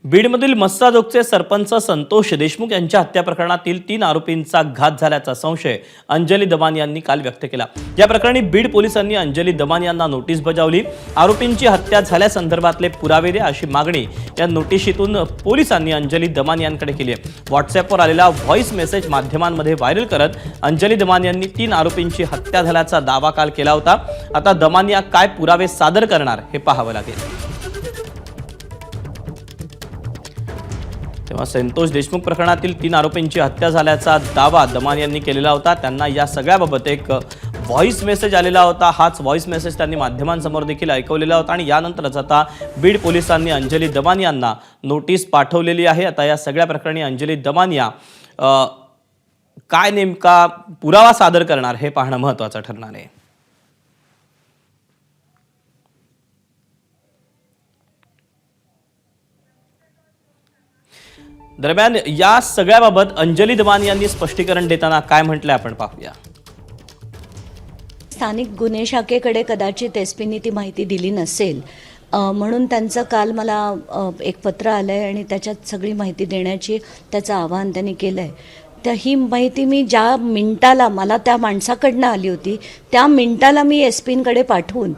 बीडमधील मस्साजोगचे सरपंच संतोष देशमुख यांच्या हत्या प्रकरणातील 3 आरोपींचा घात झाल्याचा संशय अंजली दमानी यांनी काल व्यक्त केला। या प्रकरणी बीड पोलिसांनी अंजली दमानी यांना नोटीस बजावली। आरोपींची हत्या झाल्यासंदर्भातले पुरावे द्या अशी मागणी या नोटिशीतून पोलिसांनी अंजली दमानी यांकडे केली आहे। व्हॉट्सअॅपवर आलेला व्हॉइस मेसेज माध्यमांमध्ये व्हायरल करत अंजली दमानी यांनी 3 आरोपींची हत्या झाल्याचा दावा काल केला होता। आता दमानी काय पुरावे सादर करणार हे पाहावे लागेल। तेव्हा संतोष देशमुख प्रकरणातील 3 आरोपींची हत्या झाल्याचा दावा दमानी यांनी केलेला होता। त्यांना या सगळ्याबाबत एक व्हॉइस मेसेज आलेला होता। हाच व्हॉइस मेसेज त्यांनी माध्यमांसमोर देखील ऐकवलेला होता आणि यानंतरच आता बीड पोलिसांनी अंजली दमानी यांना नोटीस पाठवलेली आहे। आता या सगळ्या प्रकरणी अंजली दमानी काय नेमका पुरावा सादर करणार हे पाहणं महत्त्वाचं ठरणार आहे। दरम्यान या सगळ्याबाबत अंजली दमानी यांनी स्पष्टीकरण देताना काय म्हटलंय आपण पाहूया। स्थानिक गुन्हे शाखेकडे कदाचित एसपीनी ती माहिती दिली नसेल म्हणून त्यांचं काल मला एक पत्र आलंय आणि त्याच्यात सगळी माहिती देण्याची त्याचं आवाहन त्यांनी केलंय। तर ही माहिती मी ज्या मिनिटाला मला त्या माणसाकडनं आली होती त्या मिनिटाला मी एसपींकडे पाठवून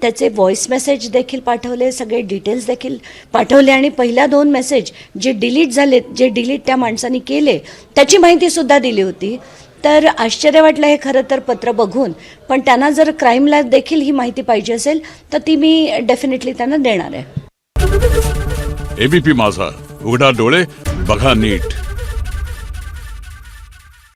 त्याचे व्हॉइस मेसेज देखील पाठवले, सगळे डिटेल्स देखील पाठवले आणि पहिल्या 2 मेसेज जे डिलीट झाले, जे डिलीट त्या माणसाने केले त्याची माहितीसुद्धा दिली होती। तर आश्चर्य वाटलं हे खरं तर पत्र बघून, पण त्यांना जर क्राईमला देखील ही माहिती पाहिजे असेल तर ती मी डेफिनेटली त्यांना देणार आहे। एबीपी माझा, उघडा डोळे बघा नीट।